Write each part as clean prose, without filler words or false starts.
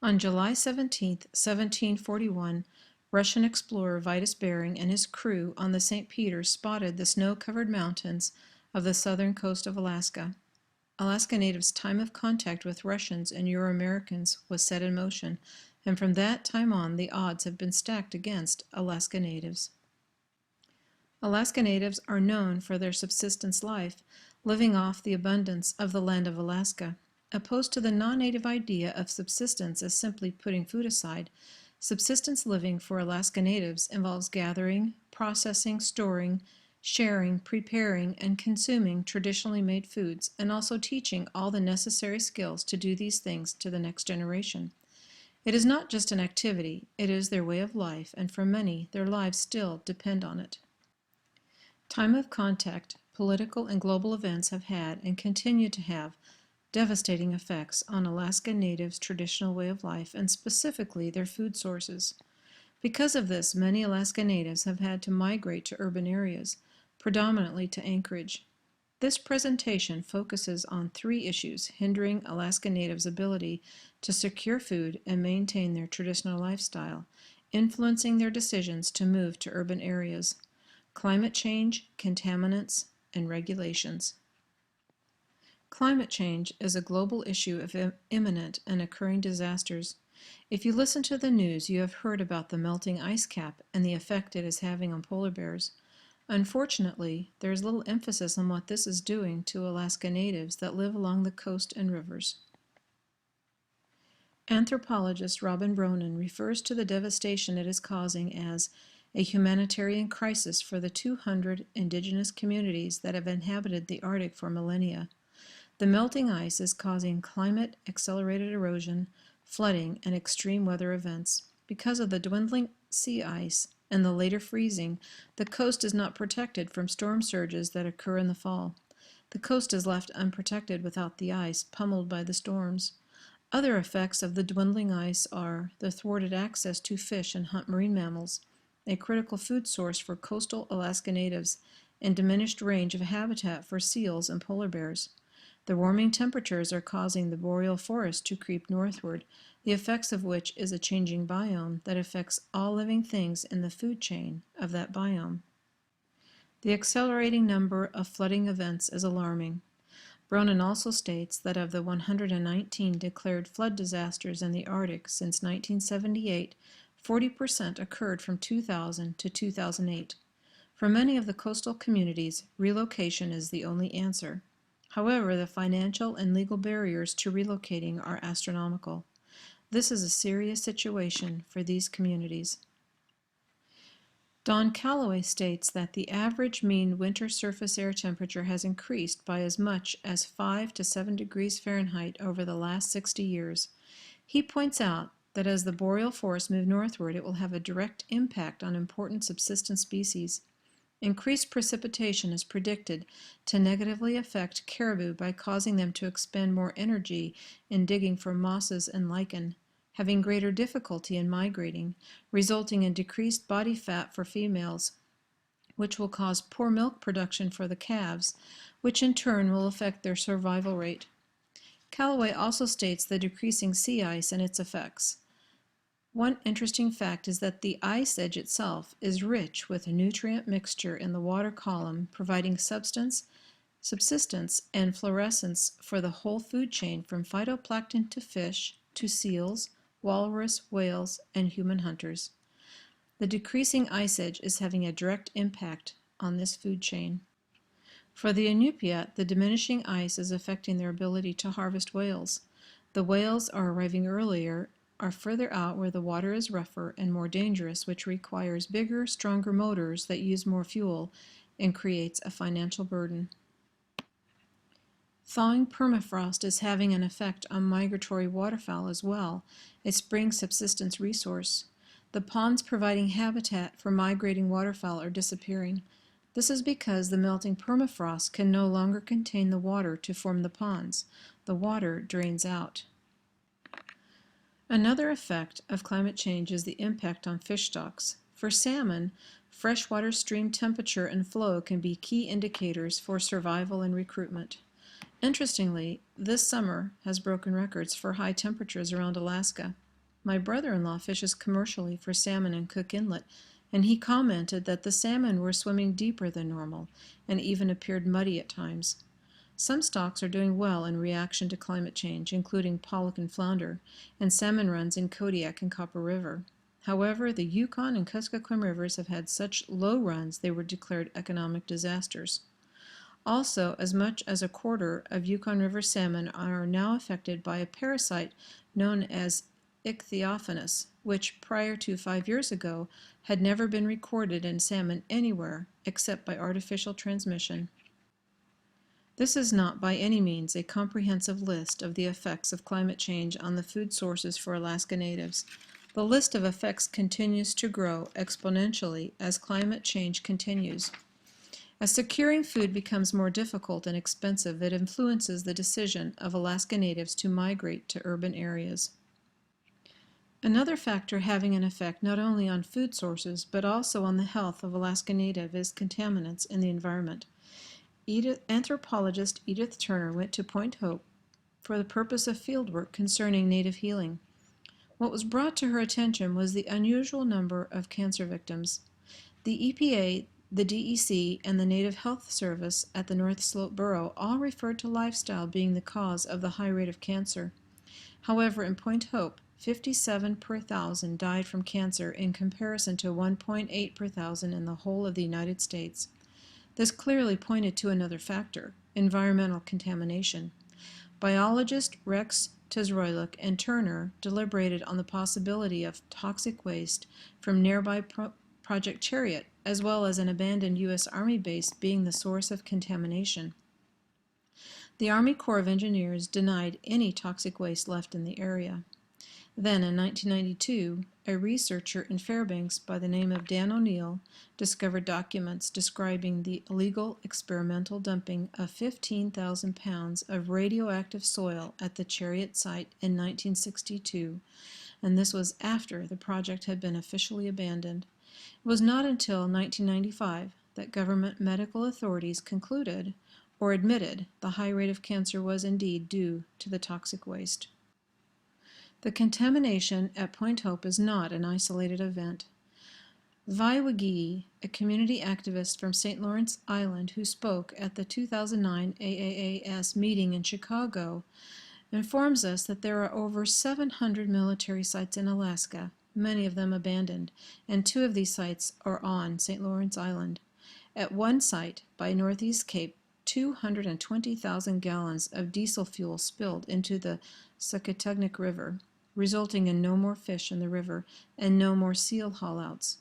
On July 17, 1741, Russian explorer Vitus Bering and his crew on the St. Peter spotted the snow-covered mountains of the southern coast of Alaska. Alaska natives' time of contact with Russians and Euro-Americans was set in motion, and from that time on the odds have been stacked against Alaska natives. Alaska natives are known for their subsistence life, living off the abundance of the land of Alaska. Opposed to the non-native idea of subsistence as simply putting food aside, subsistence living for Alaska natives involves gathering, processing, storing, sharing, preparing, and consuming traditionally made foods, and also teaching all the necessary skills to do these things to the next generation. It is not just an activity, it is their way of life, and for many, their lives still depend on it. Time of contact, political and global events have had and continue to have devastating effects on Alaska Natives' traditional way of life and specifically their food sources. Because of this, many Alaska Natives have had to migrate to urban areas, predominantly to Anchorage. This presentation focuses on three issues hindering Alaska Natives' ability to secure food and maintain their traditional lifestyle, influencing their decisions to move to urban areas: climate change, contaminants, and regulations. Climate change is a global issue of imminent and occurring disasters. If you listen to the news, you have heard about the melting ice cap and the effect it is having on polar bears. Unfortunately, there is little emphasis on what this is doing to Alaska natives that live along the coast and rivers. Anthropologist Robin Bronin refers to the devastation it is causing as a humanitarian crisis for the 200 indigenous communities that have inhabited the Arctic for millennia. The melting ice is causing climate-accelerated erosion, flooding, and extreme weather events. Because of the dwindling sea ice and the later freezing, the coast is not protected from storm surges that occur in the fall. The coast is left unprotected without the ice, pummeled by the storms. Other effects of the dwindling ice are the thwarted access to fish and hunt marine mammals, a critical food source for coastal Alaska natives, and diminished range of habitat for seals and polar bears. The warming temperatures are causing the boreal forest to creep northward, the effects of which is a changing biome that affects all living things in the food chain of that biome. The accelerating number of flooding events is alarming. Bronin also states that of the 119 declared flood disasters in the Arctic since 1978, 40% occurred from 2000 to 2008. For many of the coastal communities, relocation is the only answer. However, the financial and legal barriers to relocating are astronomical. This is a serious situation for these communities. Don Calloway states that the average mean winter surface air temperature has increased by as much as 5 to 7 degrees Fahrenheit over the last 60 years. He points out that as the boreal forests move northward, it will have a direct impact on important subsistence species. Increased precipitation is predicted to negatively affect caribou by causing them to expend more energy in digging for mosses and lichen, having greater difficulty in migrating, resulting in decreased body fat for females, which will cause poor milk production for the calves, which in turn will affect their survival rate. Calloway also states the decreasing sea ice and its effects. One interesting fact is that the ice edge itself is rich with a nutrient mixture in the water column, providing subsistence, and fluorescence for the whole food chain from phytoplankton to fish to seals, walrus, whales, and human hunters. The decreasing ice edge is having a direct impact on this food chain. For the Inupiat, the diminishing ice is affecting their ability to harvest whales. The whales are arriving earlier, are further out where the water is rougher and more dangerous, which requires bigger, stronger motors that use more fuel and creates a financial burden. Thawing permafrost is having an effect on migratory waterfowl as well, a spring subsistence resource. The ponds providing habitat for migrating waterfowl are disappearing. This is because the melting permafrost can no longer contain the water to form the ponds. The water drains out. Another effect of climate change is the impact on fish stocks. For salmon, freshwater stream temperature and flow can be key indicators for survival and recruitment. Interestingly, this summer has broken records for high temperatures around Alaska. My brother-in-law fishes commercially for salmon in Cook Inlet, and he commented that the salmon were swimming deeper than normal and even appeared muddy at times. Some stocks are doing well in reaction to climate change, including pollock and flounder, and salmon runs in Kodiak and Copper River. However, the Yukon and Kuskokwim rivers have had such low runs they were declared economic disasters. Also, as much as a quarter of Yukon River salmon are now affected by a parasite known as ichthyophilus, which prior to 5 years ago had never been recorded in salmon anywhere except by artificial transmission. This is not by any means a comprehensive list of the effects of climate change on the food sources for Alaska Natives. The list of effects continues to grow exponentially as climate change continues. As securing food becomes more difficult and expensive, it influences the decision of Alaska Natives to migrate to urban areas. Another factor having an effect not only on food sources but also on the health of Alaska Native is contaminants in the environment. Anthropologist Edith Turner went to Point Hope for the purpose of fieldwork concerning Native healing. What was brought to her attention was the unusual number of cancer victims. The EPA, the DEC, and the Native Health Service at the North Slope Borough all referred to lifestyle being the cause of the high rate of cancer. However, in Point Hope, 57 per thousand died from cancer in comparison to 1.8 per thousand in the whole of the United States. This clearly pointed to another factor, environmental contamination. Biologist Rex Tesroiluk and Turner deliberated on the possibility of toxic waste from nearby Project Chariot, as well as an abandoned U.S. Army base being the source of contamination. The Army Corps of Engineers denied any toxic waste left in the area. Then, in 1992, a researcher in Fairbanks by the name of Dan O'Neill discovered documents describing the illegal experimental dumping of 15,000 pounds of radioactive soil at the Chariot site in 1962, and this was after the project had been officially abandoned. It was not until 1995 that government medical authorities concluded or admitted the high rate of cancer was indeed due to the toxic waste. The contamination at Point Hope is not an isolated event. Vi Wigee, a community activist from St. Lawrence Island who spoke at the 2009 AAAS meeting in Chicago, informs us that there are over 700 military sites in Alaska, many of them abandoned, and 2 of these sites are on St. Lawrence Island. At one site by Northeast Cape, 220,000 gallons of diesel fuel spilled into the Secotugnic River, resulting in no more fish in the river and no more seal haulouts.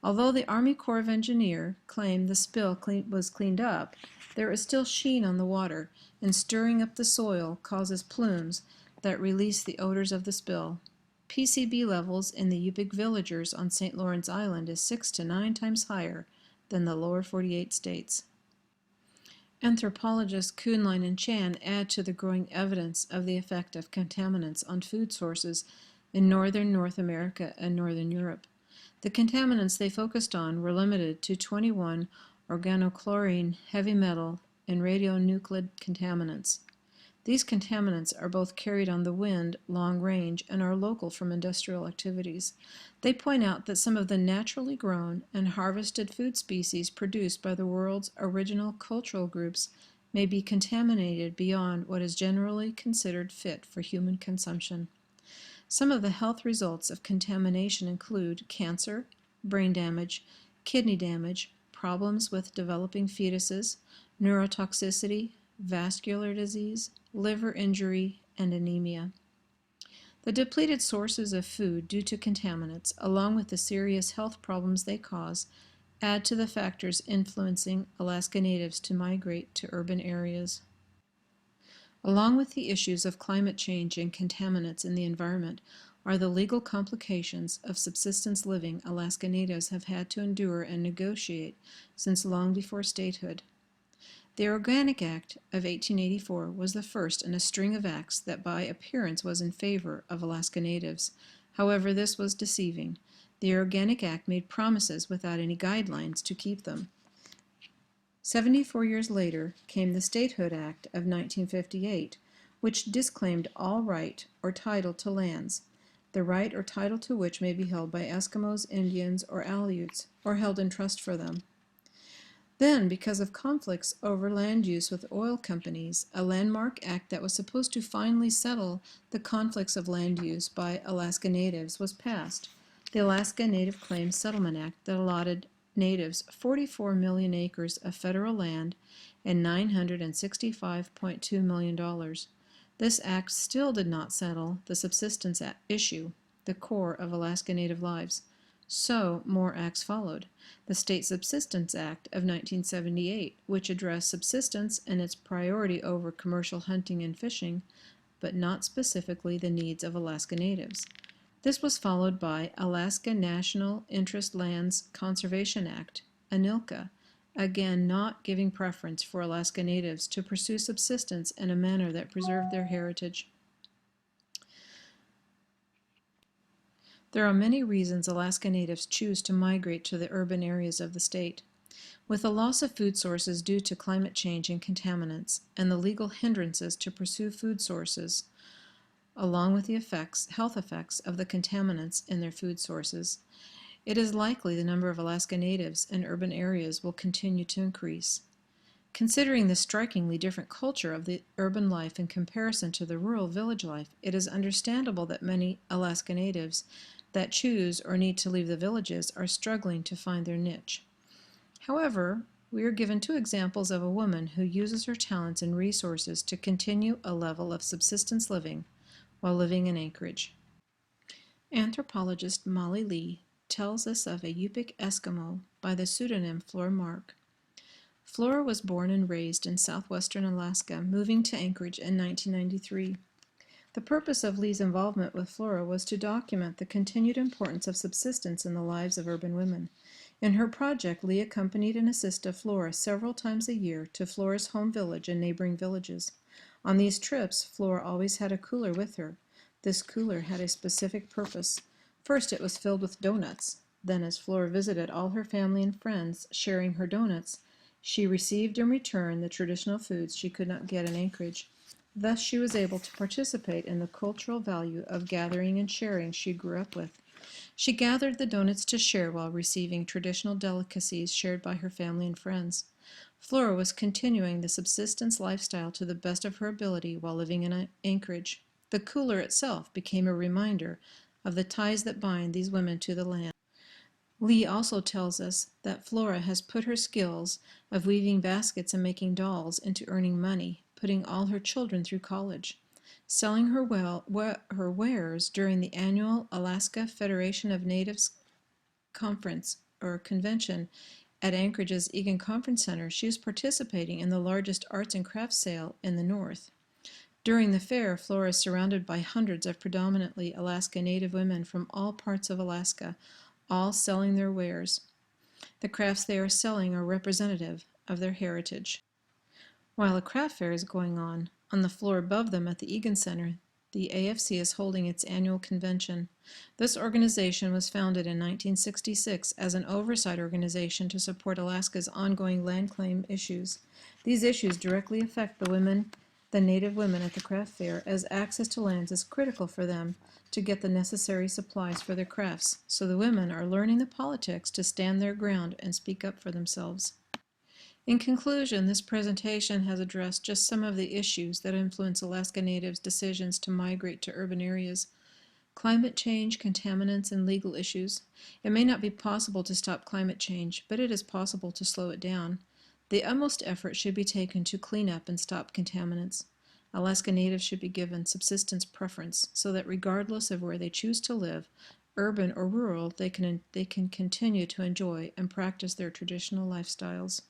Although the Army Corps of Engineers claimed the spill was cleaned up, there is still sheen on the water, and stirring up the soil causes plumes that release the odors of the spill. PCB levels in the Yupik villagers on St. Lawrence Island is 6 to 9 times higher than the lower 48 states. Anthropologists Kuhnlein and Chan add to the growing evidence of the effect of contaminants on food sources in northern North America and northern Europe. The contaminants they focused on were limited to 21 organochlorine, heavy metal, and radionuclide contaminants. These contaminants are both carried on the wind, long range, and are local from industrial activities. They point out that some of the naturally grown and harvested food species produced by the world's original cultural groups may be contaminated beyond what is generally considered fit for human consumption. Some of the health results of contamination include cancer, brain damage, kidney damage, problems with developing fetuses, neurotoxicity, vascular disease, liver injury, and anemia. The depleted sources of food due to contaminants, along with the serious health problems they cause, add to the factors influencing Alaska Natives to migrate to urban areas. Along with the issues of climate change and contaminants in the environment are the legal complications of subsistence living Alaska Natives have had to endure and negotiate since long before statehood. The Organic Act of 1884 was the first in a string of acts that by appearance was in favor of Alaska Natives. However, this was deceiving. The Organic Act made promises without any guidelines to keep them. 74 years later came the Statehood Act of 1958, which disclaimed all right or title to lands. the right or title to which may be held by Eskimos, Indians, or Aleuts, or held in trust for them. Then, because of conflicts over land use with oil companies, a landmark act that was supposed to finally settle the conflicts of land use by Alaska Natives was passed, the Alaska Native Claims Settlement Act, that allotted Natives 44 million acres of federal land and $965.2 million. This act still did not settle the subsistence issue, the core of Alaska Native lives. So, more acts followed. The State Subsistence Act of 1978, which addressed subsistence and its priority over commercial hunting and fishing, but not specifically the needs of Alaska Natives. This was followed by Alaska National Interest Lands Conservation Act, ANILCA, again not giving preference for Alaska Natives to pursue subsistence in a manner that preserved their heritage. There are many reasons Alaska Natives choose to migrate to the urban areas of the state. With the loss of food sources due to climate change and contaminants, and the legal hindrances to pursue food sources, along with the health effects of the contaminants in their food sources, it is likely the number of Alaska Natives in urban areas will continue to increase. Considering the strikingly different culture of the urban life in comparison to the rural village life, it is understandable that many Alaska Natives that choose or need to leave the villages are struggling to find their niche. However, we are given two examples of a woman who uses her talents and resources to continue a level of subsistence living while living in Anchorage. Anthropologist Molly Lee tells us of a Yupik Eskimo by the pseudonym Flora Mark. Flora was born and raised in southwestern Alaska, moving to Anchorage in 1993. The purpose of Lee's involvement with Flora was to document the continued importance of subsistence in the lives of urban women. In her project, Lee accompanied and assisted Flora several times a year to Flora's home village and neighboring villages. On these trips, Flora always had a cooler with her. This cooler had a specific purpose. First, it was filled with donuts. Then, as Flora visited all her family and friends, sharing her donuts, she received in return the traditional foods she could not get in Anchorage. Thus, she was able to participate in the cultural value of gathering and sharing she grew up with. She gathered the donuts to share while receiving traditional delicacies shared by her family and friends. Flora was continuing the subsistence lifestyle to the best of her ability while living in Anchorage. The cooler itself became a reminder of the ties that bind these women to the land. Lee also tells us that Flora has put her skills of weaving baskets and making dolls into earning money, putting all her children through college. Selling her wares during the annual Alaska Federation of Natives Conference or Convention at Anchorage's Egan Conference Center, she is participating in the largest arts and crafts sale in the North. During the fair, Flora is surrounded by hundreds of predominantly Alaska Native women from all parts of Alaska, all selling their wares. The crafts they are selling are representative of their heritage. While a craft fair is going on the floor above them at the Egan Center, the AFC is holding its annual convention. This organization was founded in 1966 as an oversight organization to support Alaska's ongoing land claim issues. These issues directly affect the Native women at the craft fair, as access to lands is critical for them to get the necessary supplies for their crafts. So the women are learning the politics to stand their ground and speak up for themselves. In conclusion, this presentation has addressed just some of the issues that influence Alaska Natives' decisions to migrate to urban areas. Climate change, contaminants, and legal issues. It may not be possible to stop climate change, but it is possible to slow it down. The utmost effort should be taken to clean up and stop contaminants. Alaska Natives should be given subsistence preference so that regardless of where they choose to live, urban or rural, they can continue to enjoy and practice their traditional lifestyles.